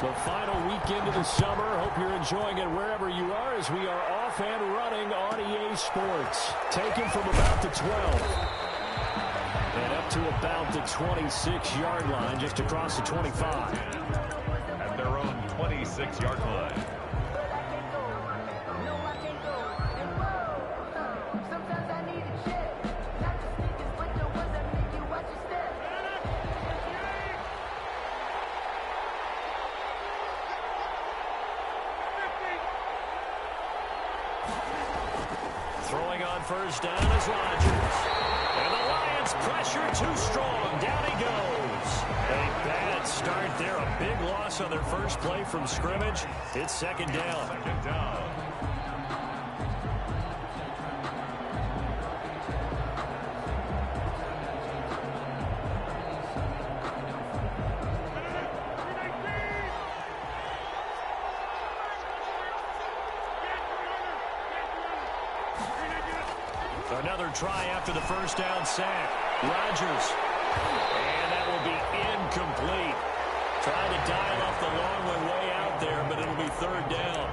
The final weekend of the summer. Hope you're enjoying it wherever you are as we are off and running on EA Sports. Taken from about the 12. And up to about the 26-yard line, just across the 25. At their own 26-yard line. Throwing on first down is Rodgers. And the Lions pressure too strong. Down he goes. A bad start there. A big loss on their first play from scrimmage. It's second down. Second down. Another try after the first down sack. Rodgers. And that will be incomplete. Trying to dial up the long way out there, but it'll be third down.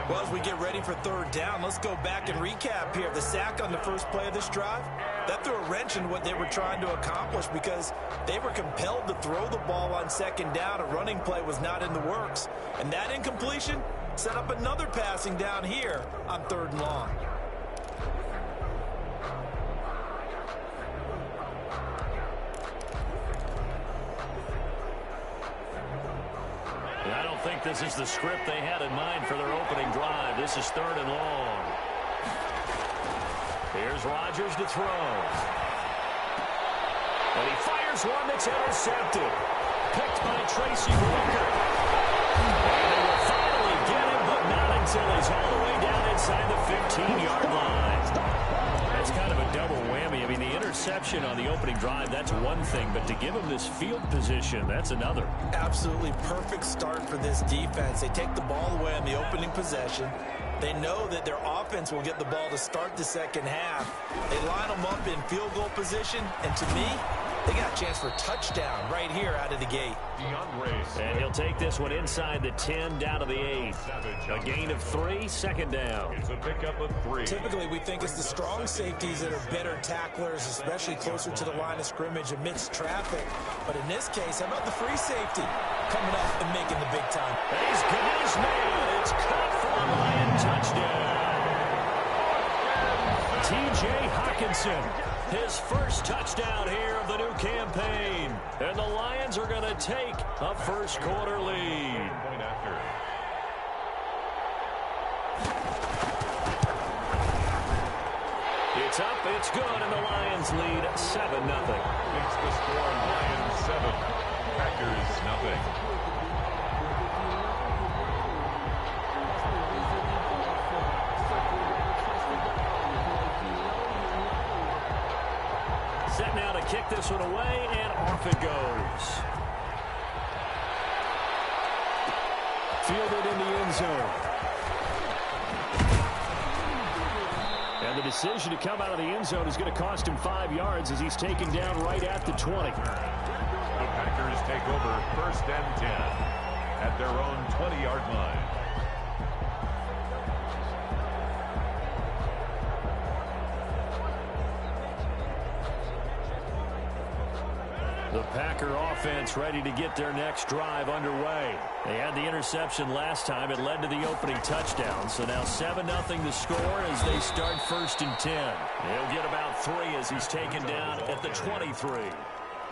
Well, as we get ready for third down, let's go back and recap here. The sack on the first play of this drive, that threw a wrench in what they were trying to accomplish because they were compelled to throw the ball on second down. A running play was not in the works. And that incompletion set up another passing down here on third and long. I don't think this is the script they had in mind for their opening drive. This is third and long. Here's Rodgers to throw. And he fires one that's intercepted. Picked by Tracy Walker. And they will finally get him, but not until he's all the way down inside the 15-yard line. That's kind of a double whammy. I mean, the interception on the opening drive, that's one thing, but to give him this field position, that's another. Absolutely perfect start for this defense. They take the ball away on the opening possession. They know that their offense will get the ball to start the second half. They line them up in field goal position, and to me, they got a chance for a touchdown right here out of the gate. And he'll take this one inside the 10 down to the 8. A gain of 3, second down. It's a pickup of 3. Typically, we think it's the strong safeties that are better tacklers, especially closer to the line of scrimmage amidst traffic. But in this case, how about the free safety coming up and making the big time? And he's got his man. It's caught for a Lion touchdown. T.J. Hockenson. His first touchdown here of the new campaign. And the Lions are going to take a first quarter lead. Point after. It's up, it's good, and the Lions lead 7-0. It's the score, Lions 7, Packers nothing. Set now to kick this one away, and off it goes. Fielded in the end zone. And the decision to come out of the end zone is going to cost him 5 yards as he's taken down right at the 20. The Packers take over first and 10 at their own 20-yard line. The Packer offense ready to get their next drive underway. They had the interception last time. It led to the opening touchdown. So now 7-0 the score as they start first and 10. He'll get about 3 as he's taken down at the 23.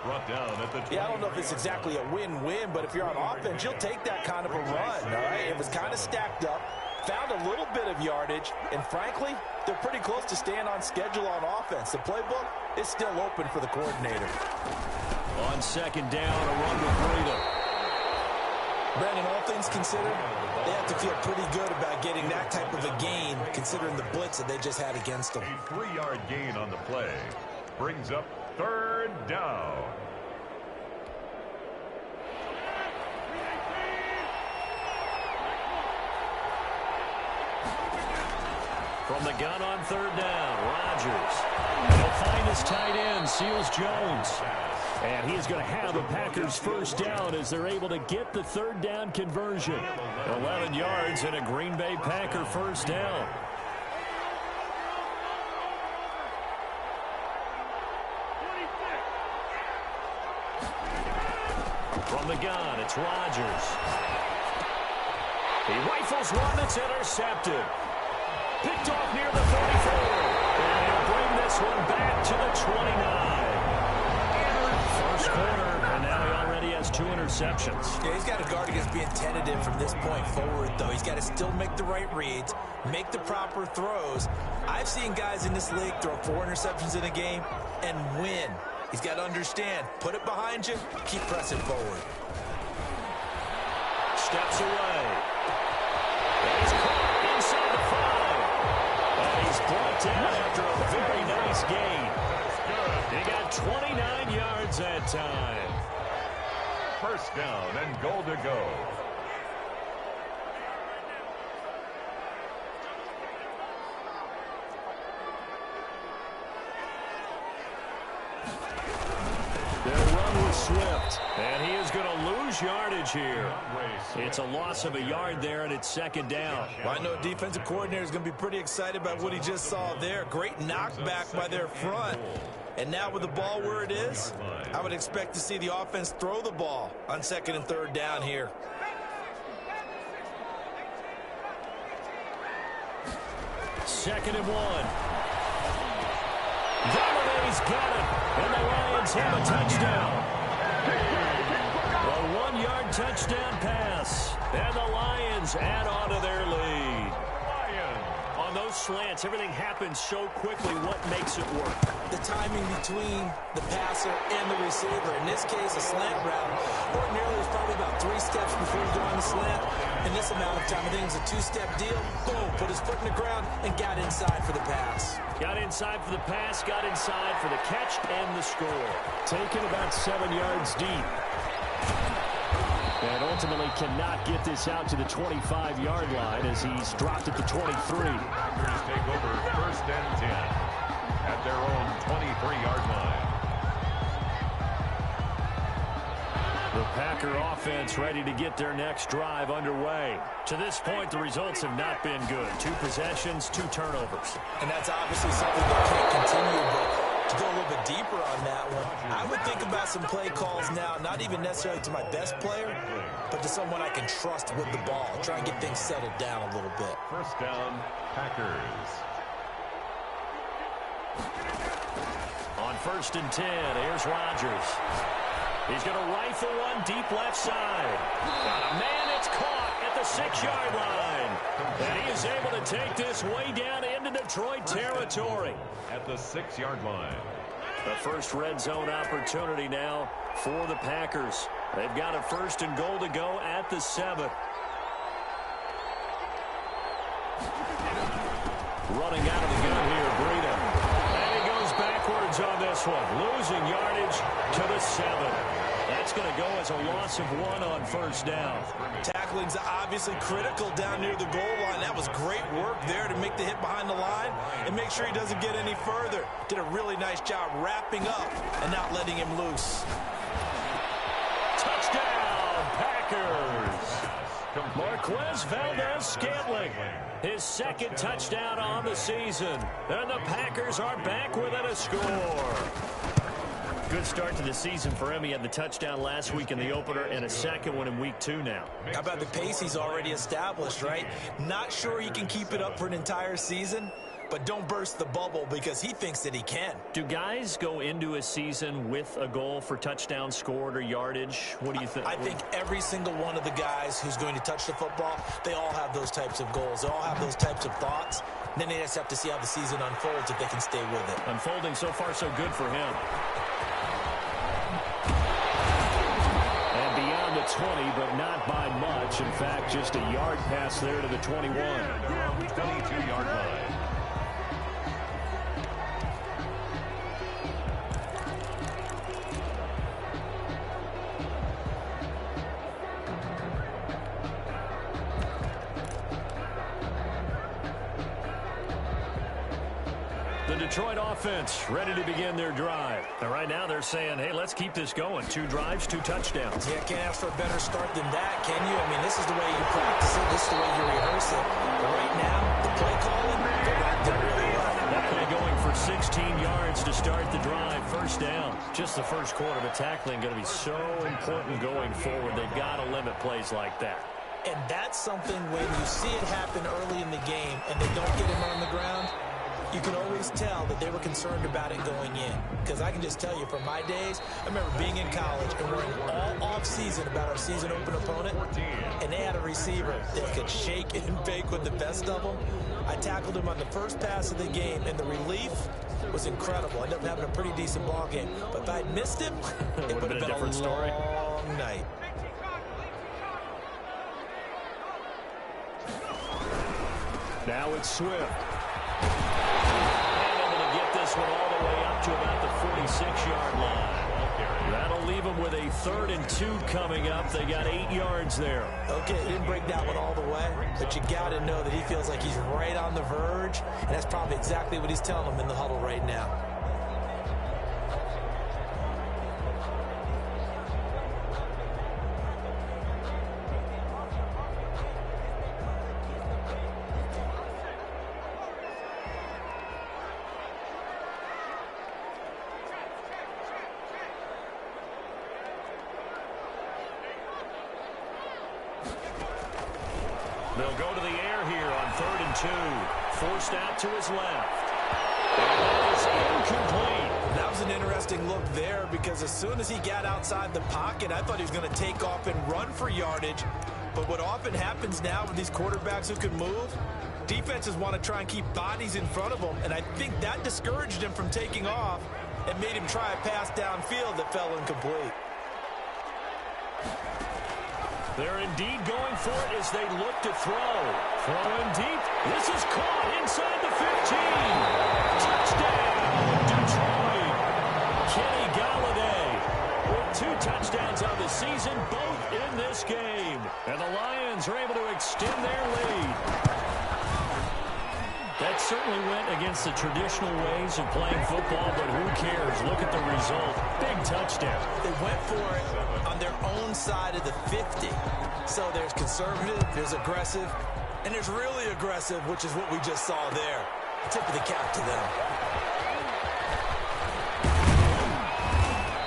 Brought down at the 20. Yeah, I don't know if it's exactly a win-win, but if you're on offense, you'll take that kind of a run, all right? It was kind of stacked up, found a little bit of yardage, and frankly, they're pretty close to staying on schedule on offense. The playbook is still open for the coordinator. On second down, a run with freedom. Brandon, all things considered, they have to feel pretty good about getting that type of a gain, considering the blitz that they just had against them. A 3-yard gain on the play brings up third down. From the gun on third down, Rodgers. He'll find his tight end, Seals Jones. And he's going to have the Packers first down as they're able to get the third down conversion. 11 yards and a Green Bay Packer first down. From the gun, it's Rodgers. He rifles one that's intercepted. Picked off near the 44. And he'll bring this one back to the 29. First quarter, and now he already has 2 interceptions. Yeah, he's got to guard against being tentative from this point forward, though. He's got to still make the right reads, make the proper throws. I've seen guys in this league throw 4 interceptions in a game and win. He's got to understand, put it behind you, keep pressing forward. Steps away. And he's caught inside the 5. And he's brought down after a very nice gain. He got 29 yards that time. First down and goal to go. They'll run with Swift, and he is going to lose yardage here. It's a loss of a yard there, and it's second down. Well, I know defensive coordinator is going to be pretty excited about what he just saw there. Great knockback by their front. And now with the ball where it is, I would expect to see the offense throw the ball on second and third down here. Second and 1. Galladay's got it, and the Lions have a touchdown. A 1-yard touchdown pass, and the Lions add on to their lead. On those slants, everything happens so quickly. What makes it work? The timing between the passer and the receiver. In this case, a slant route. Ordinarily, it's probably about 3 steps before you go on the slant. In this amount of time, I think it's a 2-step deal. Boom, put his foot in the ground and got inside for the pass. Got inside for the pass, got inside for the catch and the score. Taken about 7 yards deep. And ultimately cannot get this out to the 25-yard line as he's dropped at the 23. Packers take over first and 10 at their own 23-yard line. The Packer offense ready to get their next drive underway. To this point, the results have not been good. 2 possessions, 2 turnovers. And that's obviously something that can't continue, but to go a little bit deeper on that one, I would think about some play calls now, not even necessarily to my best player, but to someone I can trust with the ball. Try and get things settled down a little bit. First down, Packers. On first and 10, here's Rodgers. He's going to rifle one deep left side. Got a man that's caught at the 6-yard line. And he is able to take this way down into Detroit territory. At the 6-yard line. The first red zone opportunity now for the Packers. They've got a first and goal to go at the 7. Running out of the gun here, Breida. And he goes backwards on this one. Losing yardage to the 7. That's going to go as a loss of 1 on first down. Tackling's obviously critical down near the goal line. That was great work there to make the hit behind the line and make sure he doesn't get any further. Did a really nice job wrapping up and not letting him loose. Touchdown, Packers. Marquez Valdez-Scantling, his 2nd touchdown on the season. And the Packers are back within a score. Good start to the season for him. He had the touchdown last week in the opener and a 2nd one in week 2 now. How about the pace he's already established, right? Not sure he can keep it up for an entire season, but don't burst the bubble because he thinks that he can. Do guys go into a season with a goal for touchdown scored or yardage? What do you think? I think every single one of the guys who's going to touch the football, they all have those types of goals. They all have those types of thoughts. Then they just have to see how the season unfolds if they can stay with it. Unfolding so far so good for him. And beyond the 20, but not by much. In fact, just a yard pass there to the 21. 22-yard line. The The Detroit offense ready to begin their drive. And right now they're saying, hey, let's keep this going. 2 drives, 2 touchdowns. Yeah, can't ask for a better start than that, can you? I mean, this is the way you practice it. This is the way you rehearse it. But right now, the play calling, they're locked in really well. That play going for 16 yards to start the drive. First down. Just the first quarter, but tackling going to be so important going forward. They've got to limit plays like that. And that's something when you see it happen early in the game and they don't get him on the ground, you can always tell that they were concerned about it going in. Because I can just tell you from my days, I remember being in college and worrying all off-season about our season open opponent, and they had a receiver that could shake and bake with the best of them. I tackled him on the first pass of the game, and the relief was incredible. I ended up having a pretty decent ball game. But if I'd missed him, it would have been a different story. Long night. Now it's Swift. And able to get this one all the way up to about the 46-yard line. That'll leave them with a 3rd and 2 coming up. They got 8 yards there. Okay, he didn't break that one all the way, but you got to know that he feels like he's right on the verge, and that's probably exactly what he's telling them in the huddle right now. They'll go to the air here on 3rd and 2. Forced out to his left. And that is incomplete. That was an interesting look there because as soon as he got outside the pocket, I thought he was going to take off and run for yardage. But what often happens now with these quarterbacks who can move, defenses want to try and keep bodies in front of them. And I think that discouraged him from taking off and made him try a pass downfield that fell incomplete. They're indeed going for it as they look to throw. Throwing deep. This is caught inside the 15. Touchdown, Detroit. Kenny Galladay with 2 touchdowns on the season, both in this game. And the Lions are able to extend their lead. That certainly went against the traditional ways of playing football, but who cares? Look at the result. Big touchdown. They went for it on their own side of the 50. So there's conservative, there's aggressive, and there's really aggressive, which is what we just saw there. Tip of the cap to them.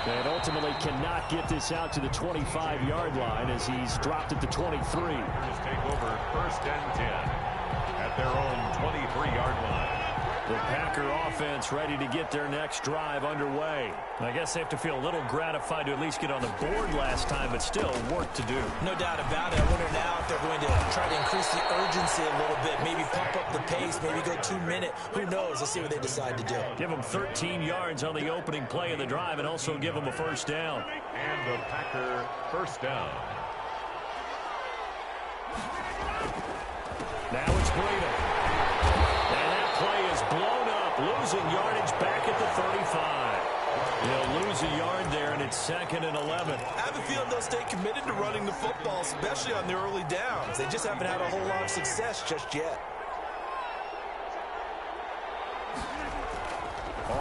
And ultimately cannot get this out to the 25-yard line as he's dropped at the 23. Take over 1st and 10 at their own 23-yard line. The Packer offense ready to get their next drive underway. I guess they have to feel a little gratified to at least get on the board last time, but still work to do. No doubt about it. I wonder now if they're going to try to increase the urgency a little bit, maybe pump up the pace, maybe go 2-minute. Who knows? Let's see what they decide to do. Give them 13 yards on the opening play of the drive and also give them a first down. And the Packer first down. Now it's Breida. And that play is blown up, losing yardage back at the 35. They'll lose a yard there, and it's 2nd and 11. I have a feeling they'll stay committed to running the football, especially on the early downs. They just haven't had a whole lot of success just yet.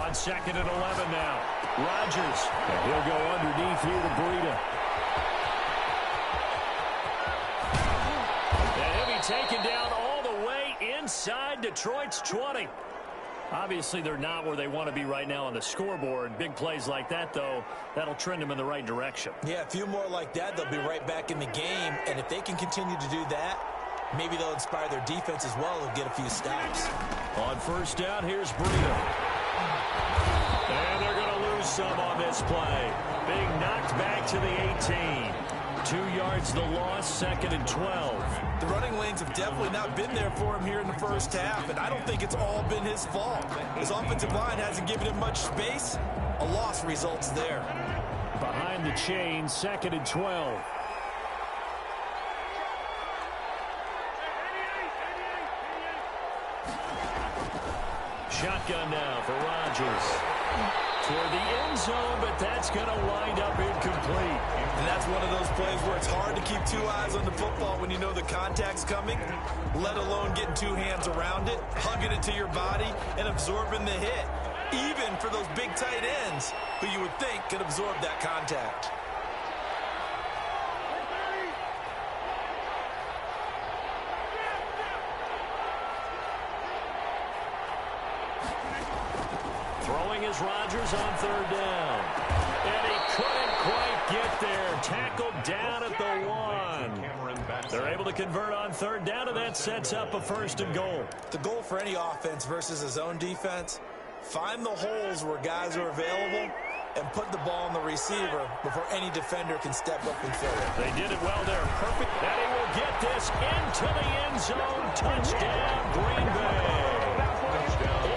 On 2nd and 11 now. Rodgers. And he'll go underneath here to Breida. And he'll be taken down all the way inside Detroit's 20. Obviously, they're not where they want to be right now on the scoreboard. Big plays like that, though, that'll trend them in the right direction. Yeah, a few more like that, they'll be right back in the game. And if they can continue to do that, maybe they'll inspire their defense as well and get a few stops. On first down, here's Breida. And they're going to lose some on this play. Being knocked back to the 18. 2 yards the loss, 2nd and 12. The running lanes have definitely not been there for him here in the first half, and I don't think it's all been his fault. His offensive line hasn't given him much space. A loss results there. Behind the chain, 2nd and 12. Shotgun now for Rodgers. toward the end zone, but that's going to wind up incomplete. And that's one of those plays where it's hard to keep two eyes on the football when you know the contact's coming, let alone getting two hands around it, hugging it to your body, and absorbing the hit. Even for those big tight ends who you would think could absorb that contact. Throwing is Rodgers on third down. And he couldn't quite get there. Tackled down at the 1. They're able to convert on third down, and that sets up a 1st and goal. The goal for any offense versus his own defense, find the holes where guys are available and put the ball on the receiver before any defender can step up and fill it. They did it well there. Perfect. And he will get this into the end zone. Touchdown, Green Bay.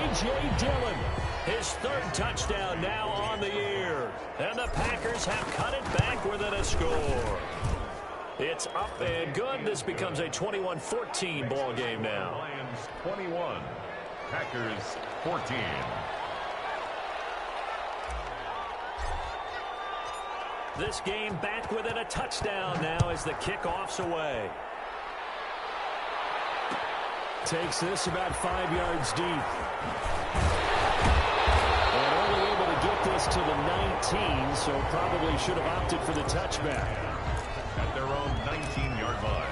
A.J. Dillon. His 3rd touchdown now on the year. And the Packers have cut it back within a score. It's up and good. This becomes a 21-14 ball game now. Lions 21, Packers 14. This game back within a touchdown now as the kickoff's away. Takes this about 5 yards deep. And only able to get this to the 19, so probably should have opted for the touchback. At their own 19-yard line.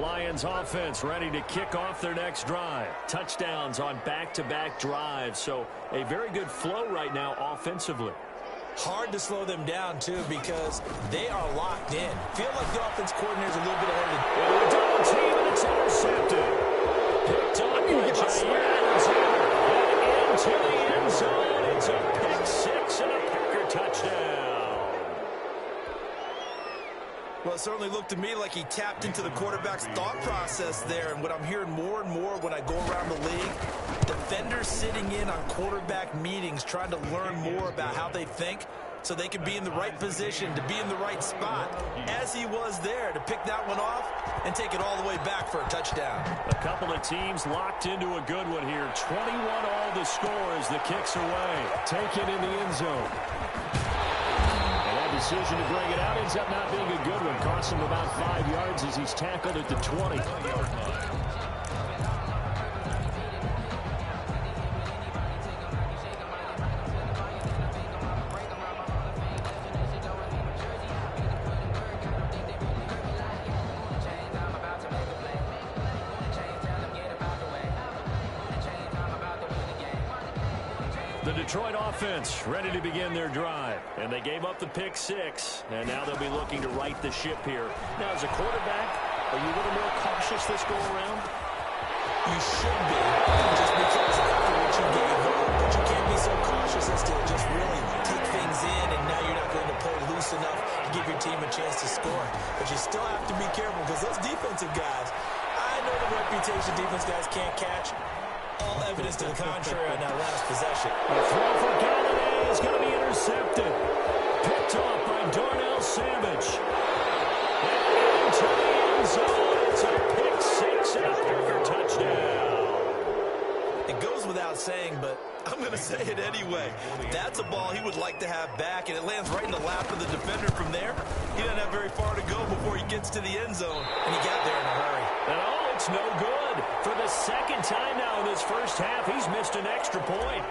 Lions offense ready to kick off their next drive. Touchdowns on back-to-back drives, so a very good flow right now offensively. Hard to slow them down, too, because they are locked in. Feel like the offense coordinator's a little bit ahead of the double team, and it's intercepted. Picked up by Jair Alexander. And into the end zone. It's a pick 6 and a Packer touchdown. Well, it certainly looked to me like he tapped into the quarterback's thought process there. And what I'm hearing more and more when I go around the league, defenders sitting in on quarterback meetings trying to learn more about how they think so they can be in the right position, to be in the right spot, as he was there to pick that one off and take it all the way back for a touchdown. A couple of teams locked into a good one here. 21 all the score as the kick's away. Taken in the end zone. Decision to bring it out ends up not being a good one. Costs him about 5 yards as he's tackled at the 20. The Detroit offense ready to begin their drive. And they gave up the pick 6. And now they'll be looking to right the ship here. Now, as a quarterback, are you a little more cautious this go around? You should be, just because after what you gave up. But you can't be so cautious as to just really take things in, and now you're not going to play loose enough to give your team a chance to score. But you still have to be careful because those defensive guys, I know the reputation defense guys can't catch. All evidence to the contrary on that last possession. The throw for Galladay is going to be intercepted. Picked off by Darnell Savage. And into the end zone. It's a pick 6 and a Packer touchdown. It goes without saying, but I'm going to say it anyway. That's a ball he would like to have back, and it lands right in the lap of the defender from there. He doesn't have very far to go before he gets to the end zone, and he got there in a hurry. And oh, it's no good. For the second time now in this first half, he's missed an extra point.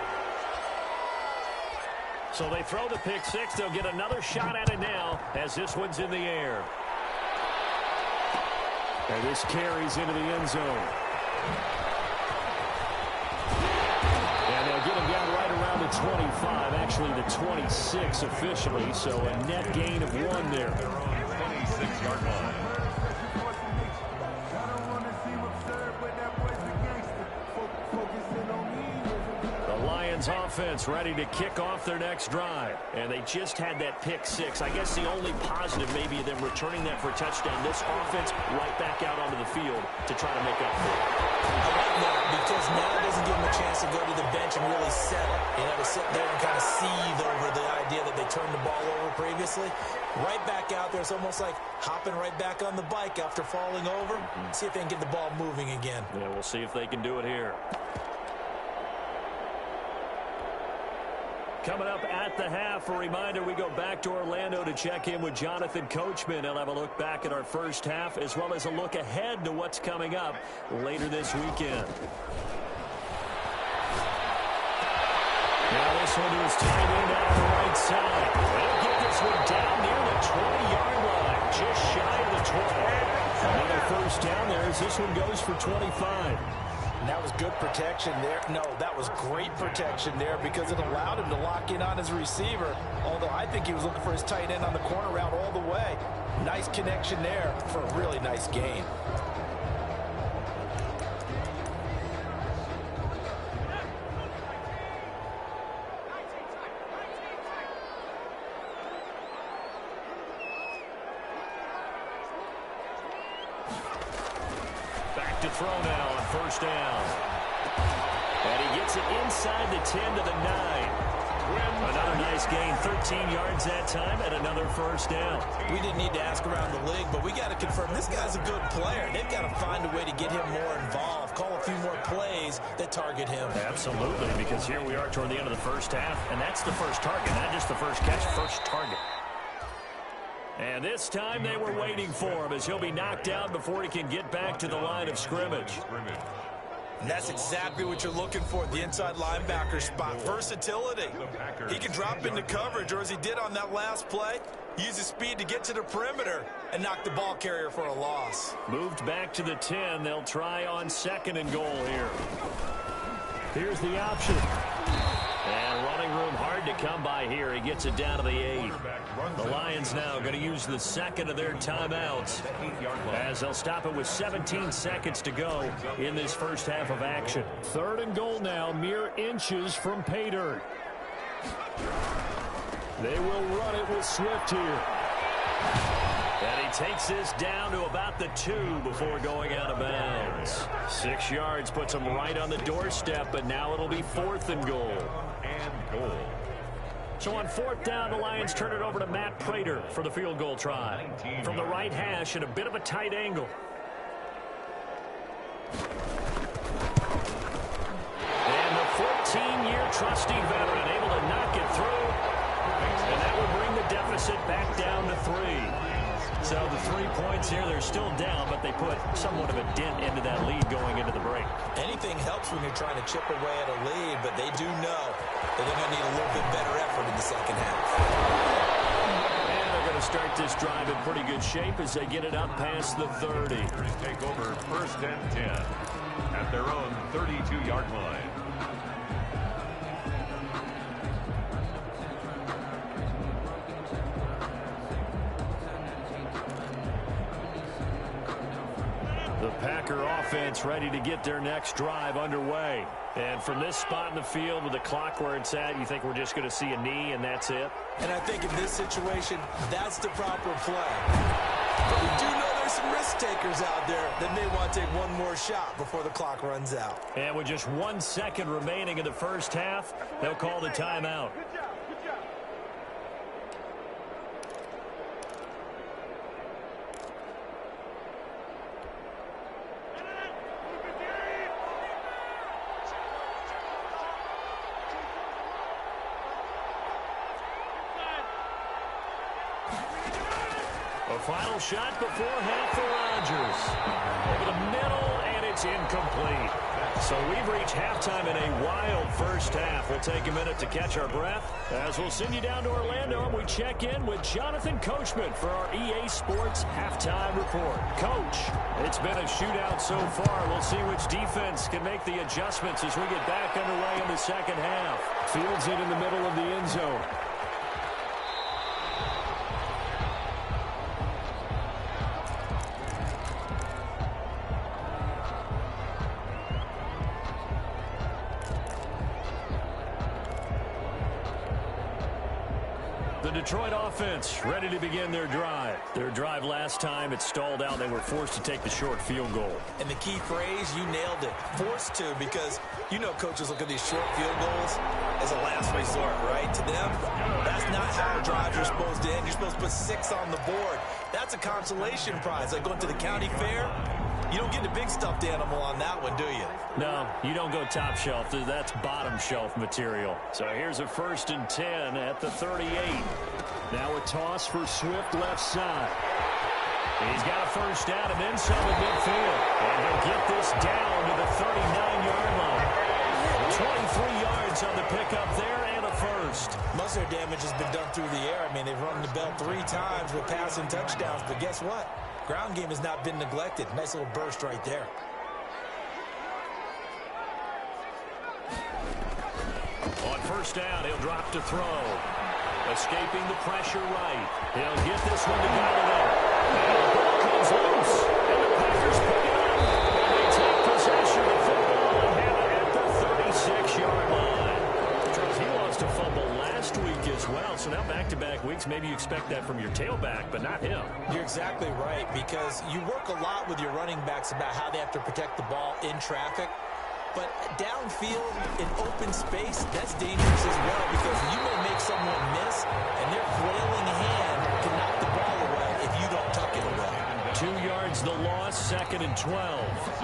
So they throw the pick 6. They'll get another shot at it now as this one's in the air. And this carries into the end zone. And they'll get him down right around the 25, actually the 26 officially, so a net gain of 1 there. Their own 26-yard line. Lions offense ready to kick off their next drive. And they just had that pick six. I guess the only positive maybe of them returning that for a touchdown. This offense right back out onto the field to try to make up for it. I like that because now it doesn't give them a chance to go to the bench and really settle. To sit there and kind of seethe over the idea that they turned the ball over previously. Right back out there. It's almost like hopping right back on the bike after falling over. See if they can get the ball moving again. Yeah, we'll see if they can do it here. Coming up at the half, a reminder, we go back to Orlando to check in with Jonathan Coachman. He'll have a look back at our first half as well as a look ahead to what's coming up later this weekend. Now this one to his tight end out on the right side. They'll get this one down near the 20-yard line, just shy of the 20. Another first down there as this one goes for 25. And that was good protection there. No, that was great protection there because it allowed him to lock in on his receiver. Although I think he was looking for his tight end on the corner route all the way. Nice connection there for a really nice gain. Back to throw now on first down. And he gets it inside the 10 to the 9. Another nice gain, 13 yards that time, and another first down. We didn't need to ask around the league, but we got to confirm this guy's a good player. They've got to find a way to get him more involved, call a few more plays that target him. Absolutely, because here we are toward the end of the first half, and that's the first target, not just the first catch, first target. And this time they were waiting for him as he'll be knocked out before he can get back to the line of scrimmage. And that's exactly what you're looking for, the inside linebacker spot. Versatility. He can drop into coverage, or as he did on that last play, use his speed to get to the perimeter and knock the ball carrier for a loss. Moved back to the 10. They'll try on second and goal here. Here's the option. And running room hard to come by here. He gets it down to the 8. The Lions now going to use the second of their timeouts as they'll stop it with 17 seconds to go in this first half of action. Third and goal now, mere inches from pay dirt. They will run it with Swift here. And he takes this down to about the 2 before going out of bounds. 6 yards puts him right on the doorstep, but now it'll be fourth and goal. So on fourth down, the Lions turn it over to Matt Prater for the field goal try. From the right hash at a bit of a tight angle. And the 14-year trusty veteran able to knock it through. And that will bring the deficit back down to 3. So the 3 points here, they're still down, but they put somewhat of a dent into that lead going into the break. Anything helps when you're trying to chip away at a lead, but they do know that they're going to need a little bit better effort in the second half. And they're going to start this drive in pretty good shape as they get it up past the 30. Take over first and 10 at their own 32-yard line. The Packer offense ready to get their next drive underway. And from this spot in the field with the clock where it's at, you think we're just going to see a knee and that's it? And I think in this situation, that's the proper play. But we do know there's some risk takers out there that may want to take one more shot before the clock runs out. And with just 1 second remaining in the first half, they'll call the timeout. Final shot before half for Rodgers. Over the middle, and it's incomplete. So we've reached halftime in a wild first half. We'll take a minute to catch our breath as we'll send you down to Orlando and we check in with Jonathan Coachman for our EA Sports Halftime Report. Coach, it's been a shootout so far. We'll see which defense can make the adjustments as we get back underway in the second half. Fields it in the middle of the end zone. The Detroit offense ready to begin their drive. Their drive last time, it stalled out. They were forced to take the short field goal. And the key phrase, you nailed it. Forced to, because you know coaches look at these short field goals as a last resort, right? To them, that's not how drives are supposed to end. You're supposed to put 6 on the board. That's a consolation prize. Like going to the county fair, you don't get a big stuffed animal on that one, do you? No, you don't go top shelf. That's bottom shelf material. So here's a 1st and 10 at the 38. Now a toss for Swift left side. He's got a first down and then some at midfield. And he'll get this down to the 39-yard line. 23 yards on the pickup there and a first. Most of their damage has been done through the air. I mean, they've run the bell 3 times with passing touchdowns. But guess what? Ground game has not been neglected. Nice little burst right there. On first down, he'll drop to throw. Escaping the pressure right. He'll get this one to Galloway. And the ball comes loose. And the Packers pick it up. And they take possession of the football and have it at the 36-yard line. Charles, he lost a fumble last week as well. So now back-to-back weeks, maybe you expect that from your tailback, but not him. You're exactly right, because you work a lot with your running backs about how they have to protect the ball in traffic. But downfield in open space, that's dangerous as well, because you may make someone miss, and their flailing hand can knock the ball away if you don't tuck it away. 2 yards the loss, 2nd and 12.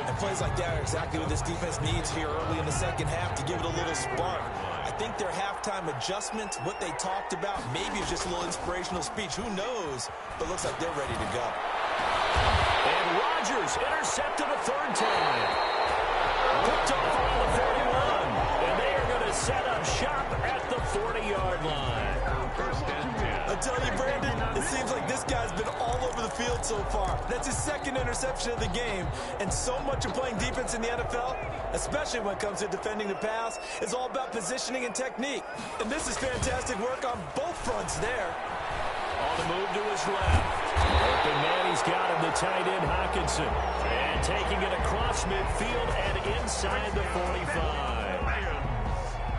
And plays like that are exactly what this defense needs here early in the second half to give it a little spark. I think their halftime adjustment, what they talked about, maybe it's just a little inspirational speech. Who knows? But looks like they're ready to go. And Rodgers intercepted a 3rd time. Picked off around the 41. And they are going to set up shop at the 40-yard line. 1st and 10. I tell you, Brandon, it seems like this guy's been all over the field so far. That's his 2nd interception of the game. And so much of playing defense in the NFL, especially when it comes to defending the pass, is all about positioning and technique. And this is fantastic work on both fronts there. On the move to his left. Open man, he's got him, the tight end, Hockenson. And taking it across midfield and inside the 45.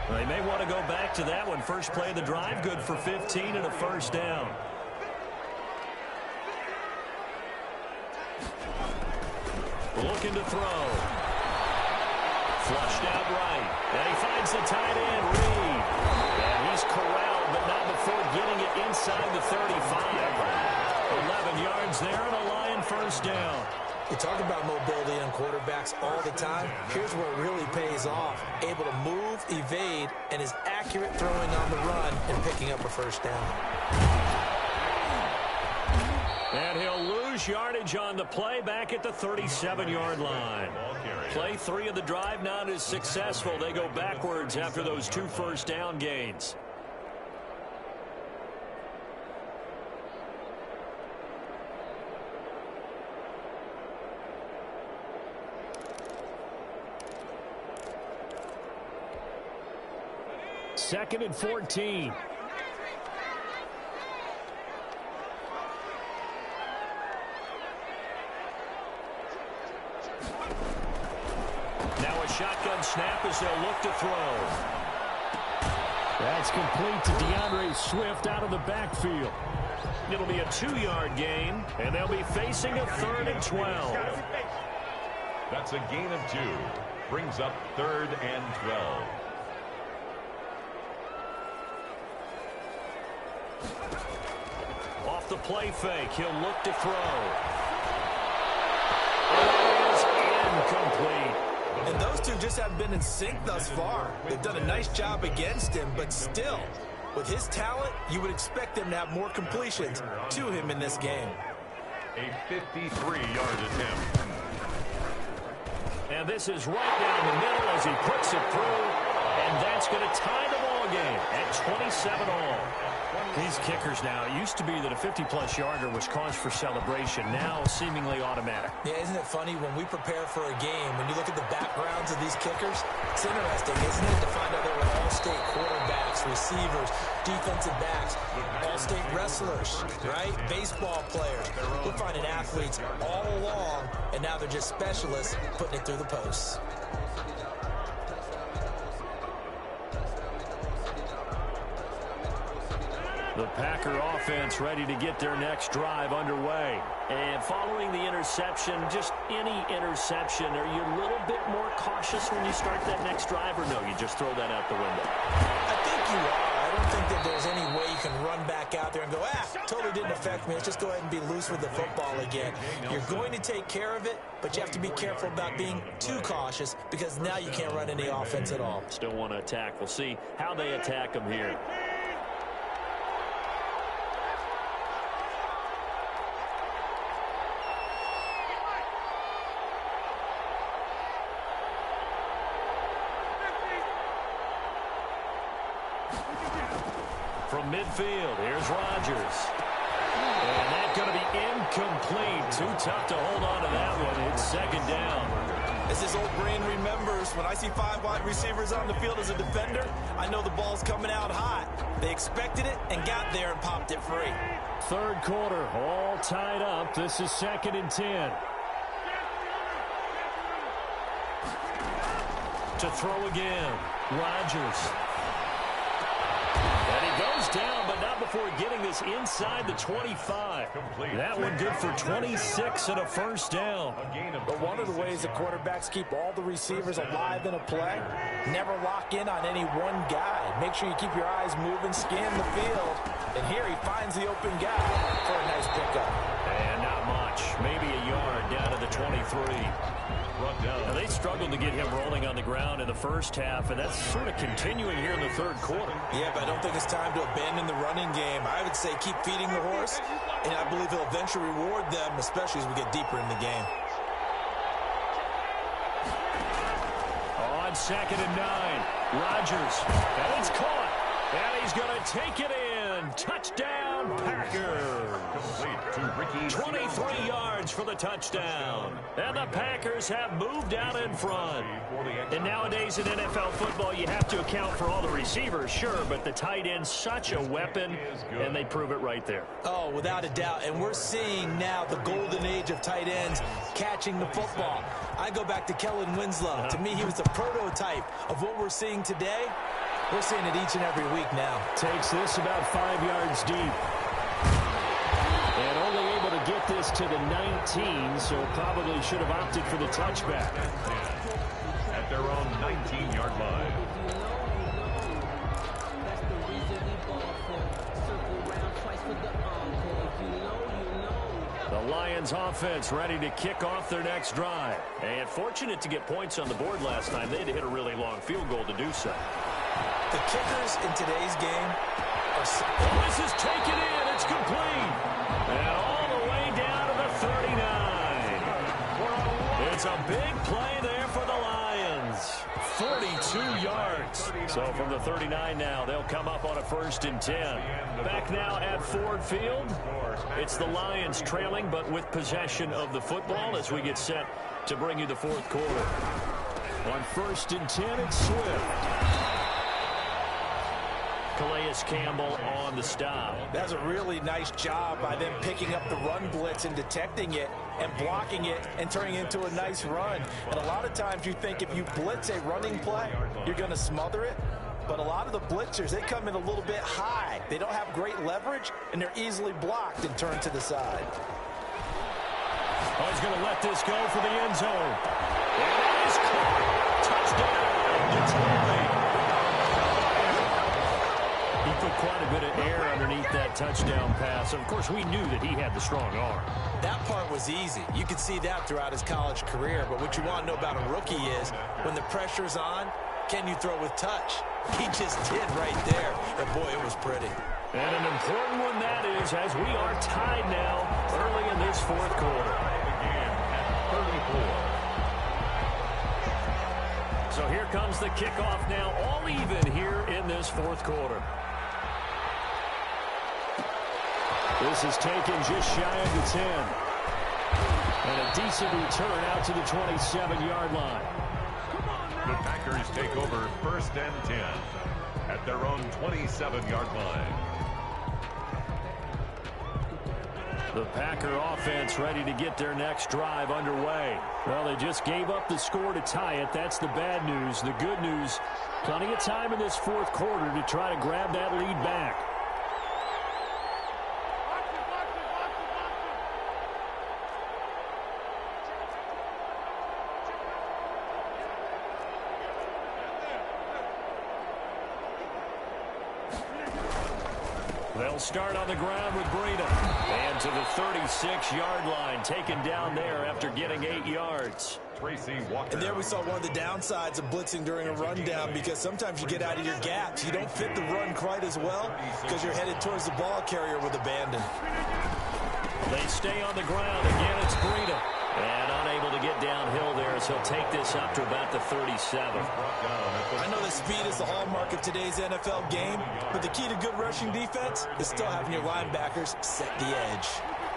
Well, they may want to go back to that one. First play of the drive, good for 15 and a first down. Looking to throw. Flushed out right. And he finds the tight end, Reed. And he's corralled, but not before getting it inside the 35. 11 yards there and a Lion first down. We talk about mobility in quarterbacks all the time. Here's where it really pays off. Able to move, evade, and is accurate throwing on the run and picking up a first down. And he'll lose yardage on the play back at the 37-yard line. Play 3 of the drive not as successful. They go backwards after those 2 first down gains. Second and 14. Now a shotgun snap as they'll look to throw. That's complete to DeAndre Swift out of the backfield. It'll be a 2-yard gain, and they'll be facing a 3rd and 12. That's a gain of 2. Brings up 3rd and 12. Off the play fake, he'll look to throw. And that is incomplete. And those two just haven't been in sync thus far. They've done a nice job against him, but still, with his talent, you would expect them to have more completions to him in this game. A 53-yard attempt. And this is right down the middle as he puts it through. And that's going to tie the ball game at 27 all. These kickers now, it used to be that a 50-plus yarder was cause for celebration. Now seemingly automatic. Yeah, isn't it funny when we prepare for a game, when you look at the backgrounds of these kickers, it's interesting, isn't it, to find out they were all-state quarterbacks, receivers, defensive backs, all-state wrestlers, right? Baseball players. We're finding athletes all along, and now they're just specialists putting it through the posts. The Packer offense ready to get their next drive underway. And following the interception, just any interception, are you a little bit more cautious when you start that next drive, or no, you just throw that out the window? I think you are. I don't think that there's any way you can run back out there and go, totally didn't affect me. Let's just go ahead and be loose with the football again. You're going to take care of it, but you have to be careful about being too cautious because now you can't run any offense at all. Still want to attack. We'll see how they attack them here. From midfield, here's Rodgers. And that's going to be incomplete. Too tough to hold on to that one. It's second down. As this old brain remembers, when I see 5 wide receivers on the field as a defender, I know the ball's coming out hot. They expected it and got there and popped it free. Third quarter, all tied up. This is 2nd and 10. To throw again, Rodgers. And he goes down, but not before getting this inside the 25. That one good for 26 and a first down. But one of the ways the quarterbacks keep all the receivers alive in a play, never lock in on any one guy. Make sure you keep your eyes moving, scan the field. And here he finds the open guy for a nice pickup. And not much, maybe a yard down to the 23. Now, they struggled to get him rolling on the ground in the first half, and that's sort of continuing here in the third quarter. Yeah, but I don't think it's time to abandon the running game. I would say keep feeding the horse, and I believe he'll eventually reward them, especially as we get deeper in the game. On 2nd and 9, Rodgers, and it's caught, and he's going to take it in. Touchdown, Packers. 23 yards for the touchdown. And the Packers have moved out in front. And nowadays in NFL football, you have to account for all the receivers, sure, but the tight end's such a weapon, and they prove it right there. Oh, without a doubt. And we're seeing now the golden age of tight ends catching the football. I go back to Kellen Winslow. To me, he was the prototype of what we're seeing today. We're seeing it each and every week now. Takes this about 5 yards deep. And only able to get this to the 19, so probably should have opted for the touchback. At their own 19-yard line. The Lions offense ready to kick off their next drive. And fortunate to get points on the board last time. They had to hit a really long field goal to do so. The kickers in today's game are... This is taken in. It's complete. And all the way down to the 39. It's a big play there for the Lions. 42 yards. So from the 39 now, they'll come up on a 1st and 10. Back now at Ford Field. It's the Lions trailing, but with possession of the football as we get set to bring you the fourth quarter. On 1st and 10, it's Swift. Calais Campbell on the stop. That's a really nice job by them picking up the run blitz and detecting it and blocking it and turning it into a nice run. And a lot of times you think if you blitz a running play, you're going to smother it. But a lot of the blitzers, they come in a little bit high. They don't have great leverage, and they're easily blocked and turned to the side. Oh, he's going to let this go for the end zone. And it is caught. Touchdown, Detroit. He put quite a bit of air underneath that touchdown pass. Of course, we knew that he had the strong arm. That part was easy. You could see that throughout his college career. But what you want to know about a rookie is when the pressure's on, can you throw with touch? He just did right there. And, boy, it was pretty. And an important one that is, as we are tied now early in this fourth quarter. Again at 34. So here comes the kickoff now, all even here in this fourth quarter. This is taken just shy of the 10. And a decent return out to the 27-yard line. The Packers take over 1st and 10 at their own 27-yard line. The Packer offense ready to get their next drive underway. Well, they just gave up the score to tie it. That's the bad news. The good news, plenty of time in this fourth quarter to try to grab that lead back. They'll start on the ground with Breida. And to the 36-yard line, taken down there after getting 8 yards. And there we saw one of the downsides of blitzing during a rundown, because sometimes you get out of your gaps. You don't fit the run quite as well because you're headed towards the ball carrier with abandon. They stay on the ground. Again, it's Breida. And unable to get downhill there as he'll take this up to about the 37. I know that speed is the hallmark of today's NFL game, but the key to good rushing defense is still having your linebackers set the edge.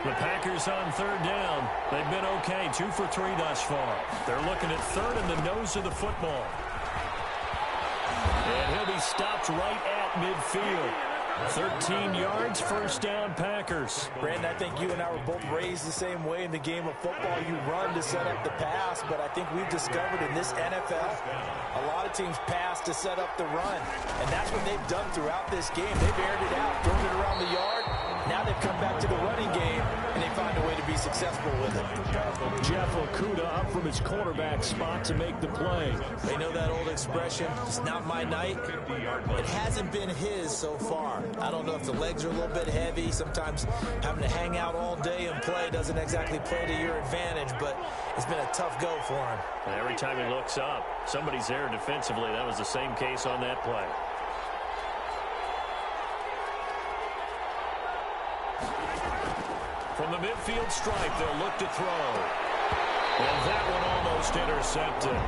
The Packers on third down. They've been okay, 2 for 3 thus far. They're looking at third in the nose of the football. And he'll be stopped right at midfield. 13 yards, first down, Packers. Brandon, I think you and I were both raised the same way in the game of football. You run to set up the pass, but I think we've discovered in this NFL, a lot of teams pass to set up the run. And that's what they've done throughout this game. They've aired it out, thrown it around the yard. Now they've come back to the running game, and they find a way to be successful with it. Jeff Okudah up from his quarterback spot to make the play. They know that old expression, it's not my night. It hasn't been his so far. I don't know if the legs are a little bit heavy. Sometimes having to hang out all day and play doesn't exactly play to your advantage, but it's been a tough go for him. And every time he looks up, somebody's there defensively. That was the same case on that play. From the midfield stripe, they'll look to throw. And that one almost intercepted.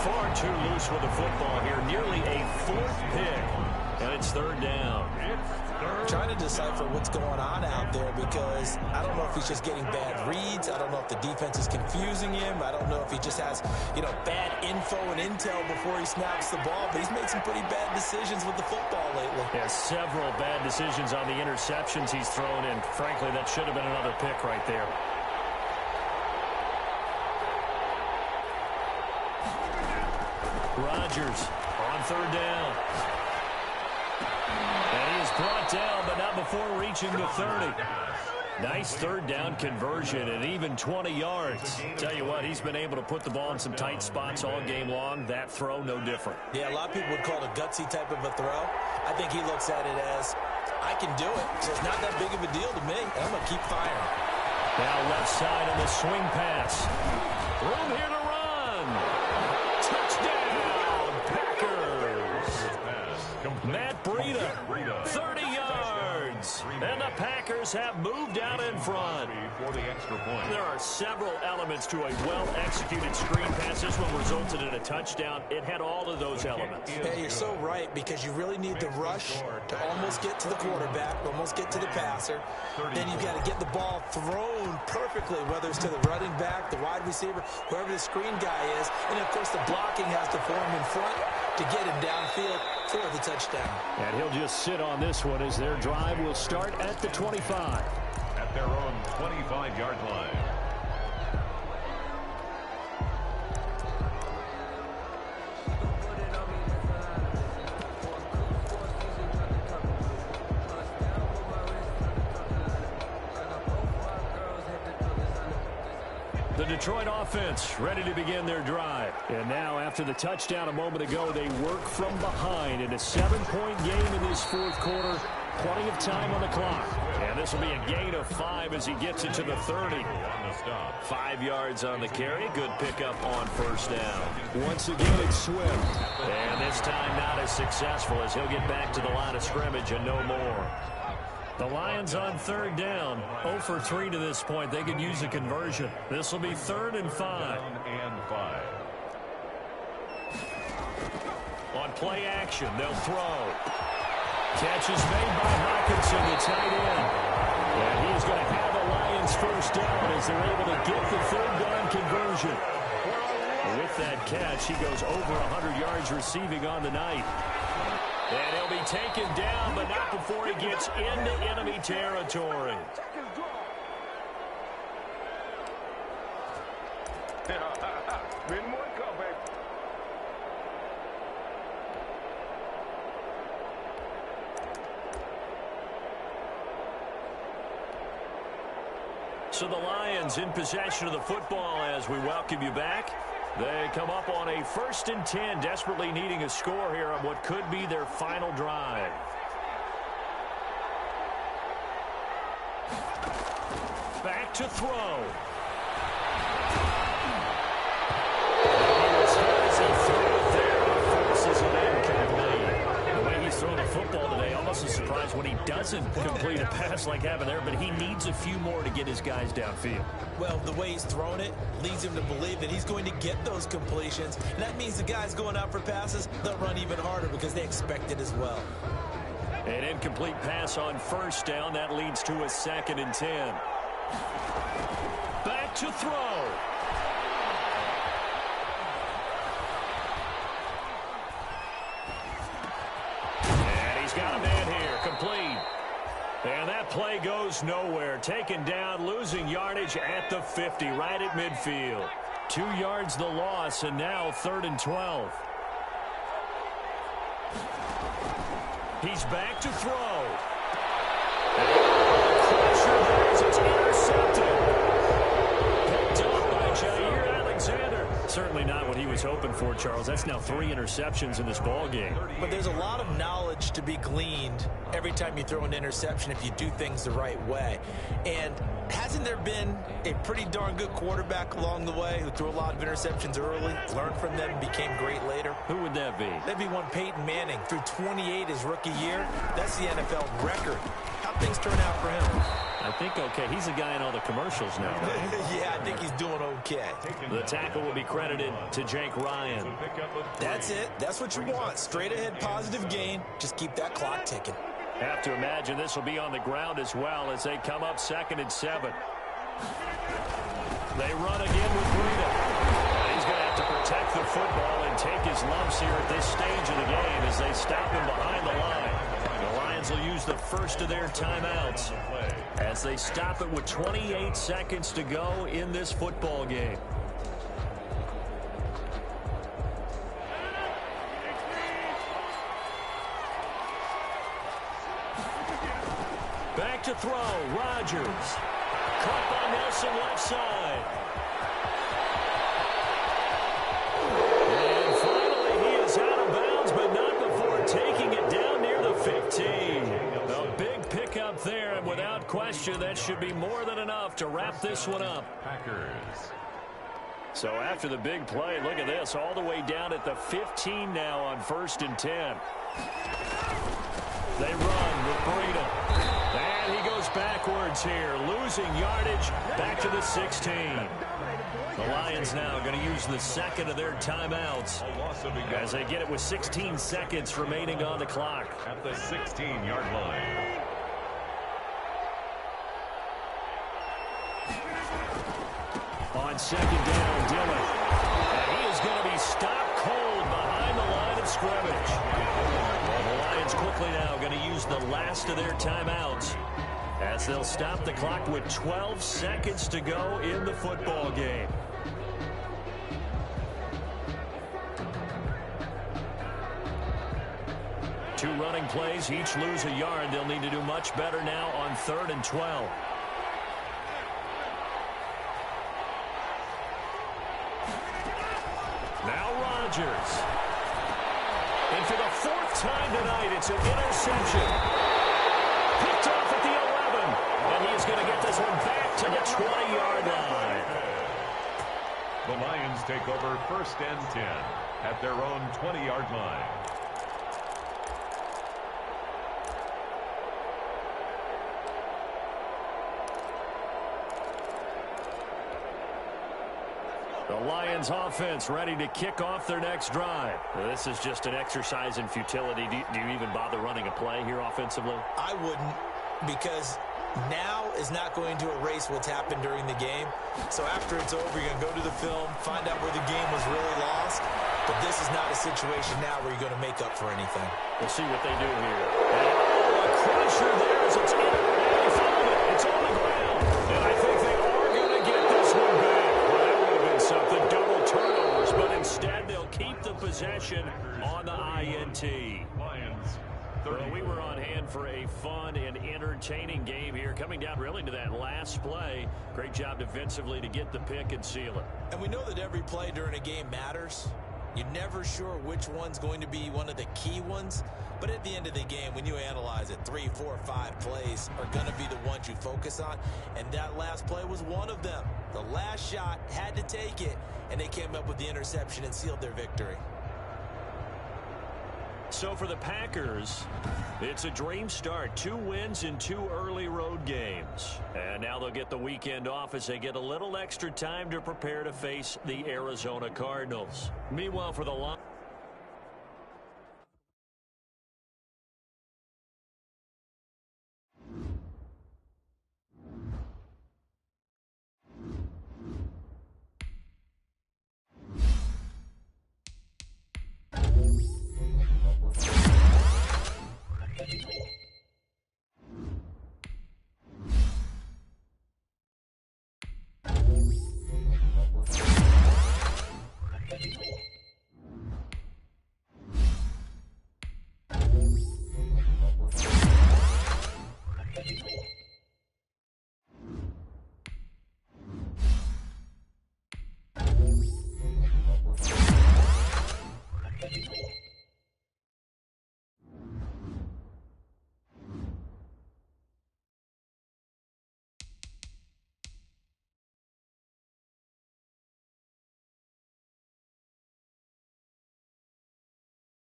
Far too loose with the football here. Nearly a 4th pick. And it's third down. I'm trying to decipher what's going on out there, because I don't know if he's just getting bad reads. I don't know if the defense is confusing him. I don't know if he just has, bad info and intel before he snaps the ball. But he's made some pretty bad decisions with the football lately. Yeah, several bad decisions on the interceptions he's thrown in. Frankly, that should have been another pick right there. Rodgers on third down. And he is brought down, but not before reaching the 30. Nice third down conversion and even 20 yards. Tell you what, he's been able to put the ball in some tight spots all game long. That throw, no different. Yeah, a lot of people would call it a gutsy type of a throw. I think he looks at it as, I can do it, so it's not that big of a deal to me. I'm going to keep firing. Now left side on the swing pass. Room here to run. Touchdown, Packers. Matt Breida, 30 yards. And the Packers have moved out in front. There are several elements to a well-executed screen pass. This one resulted in a touchdown. It had all of those elements. Hey, you're so right, because you really need the rush to almost get to the quarterback, almost get to the passer. Then you've got to get the ball thrown perfectly, whether it's to the running back, the wide receiver, whoever the screen guy is. And, of course, the blocking has to form in front to get him downfield for the touchdown. And he'll just sit on this one as their drive will start at the 25. At their own 25-yard line. The Detroit offense ready to begin their drive. And now, after the touchdown a moment ago, they work from behind in a 7-point game in this fourth quarter. Plenty of time on the clock. And this will be a gain of 5 as he gets it to the 30. 5 yards on the carry. Good pickup on first down. Once again, it's Swift. And this time not as successful as he'll get back to the line of scrimmage and no more. The Lions on third down. 0 for 3 to this point. They could use a conversion. This will be 3rd and 5. On play action, they'll throw. Catch is made by Hawkinson, the tight end. And he's going to have the Lions first down as they're able to get the third down conversion. With that catch, he goes over 100 yards receiving on the night. And he'll be taken down, but not before he gets into enemy territory. So the Lions in possession of the football as we welcome you back. They come up on a 1st and 10, desperately needing a score here on what could be their final drive. to throw. Throwing the football today, almost a surprise when he doesn't complete a pass like happened there, but he needs a few more to get his guys downfield. Well, the way he's thrown it leads him to believe that he's going to get those completions. And that means the guys going out for passes, they'll run even harder because they expect it as well. An incomplete pass on first down. That leads to a 2nd and 10. Back to throw. Got a man here, complete. And that play goes nowhere. Taken down, losing yardage at the 50, right at midfield. 2 yards the loss, and now 3rd and 12. He's back to throw. It's intercepted. Picked up by Jair Alexander. Certainly not what he was hoping for, Charles. That's now 3 interceptions in this ball game. But there's a lot of knowledge to be gleaned every time you throw an interception if you do things the right way. And hasn't there been a pretty darn good quarterback along the way who threw a lot of interceptions early, learned from them, and became great later? Who would that be? That'd be one Peyton Manning. Threw 28 his rookie year. That's the NFL record. How'd things turn out for him? I think okay. He's a guy in all the commercials now, right? Yeah, I think he's doing okay. The tackle will be credited to Jake Ryan. That's it. That's what you want. Straight ahead positive gain. Just keep that clock ticking. Have to imagine this will be on the ground as well as they come up 2nd and 7. They run again with Breida. He's going to have to protect the football and take his lumps here at this stage of the game as they stop him behind the line. The Lions will use the first of their timeouts as they stop it with 28 seconds to go in this football game. Back to throw, Rodgers. Caught by Nelson left side. And finally he is out of bounds, but not before taking it down near the 15. A big pickup there, and without question, that should be more than enough to wrap this one up. Packers. So after the big play, look at this, all the way down at the 15 now on 1st and 10. They run with Breida. And he goes backwards here, losing yardage back to the 16. The Lions now going to use the 2nd of their timeouts as they get it with 16 seconds remaining on the clock. At the 16-yard line. On 2nd down, Dillon. And he is going to be stopped cold behind the line of scrimmage. The Lions quickly now going to use the last of their timeouts as they'll stop the clock with 12 seconds to go in the football game. Two running plays, each lose a yard. They'll need to do much better now on 3rd and 12. Now Rodgers. And for the 4th time tonight, it's an interception. Picked off at the 11. And he is going to get this one back to the 20-yard line. The Lions take over 1st and 10 at their own 20-yard line. The Lions offense ready to kick off their next drive. Well, this is just an exercise in futility. Do you even bother running a play here offensively? I wouldn't, because now is not going to erase what's happened during the game. So after it's over, you're going to go to the film, find out where the game was really lost. But this is not a situation now where you're going to make up for anything. We'll see what they do here. And, a crusher there as it's in. They found it. It's on the ground. And I think they are going to get this one back. Well, that would have been something. Double turnovers. But instead, they'll keep the possession on the INT. Well, we were on hand for a fun and entertaining game here, coming down really to that last play. Great job defensively to get the pick and seal it. And we know that every play during a game matters. You're never sure which one's going to be one of the key ones. But But at the end of the game, when you analyze it, 3, 4, 5 plays are going to be the ones you focus on, and that last play was one of them. The last shot had to take it, and they came up with the interception and sealed their victory. So for the Packers, it's a dream start. 2 wins in 2 early road games. And now they'll get the weekend off as they get a little extra time to prepare to face the Arizona Cardinals. Meanwhile, for the Lions,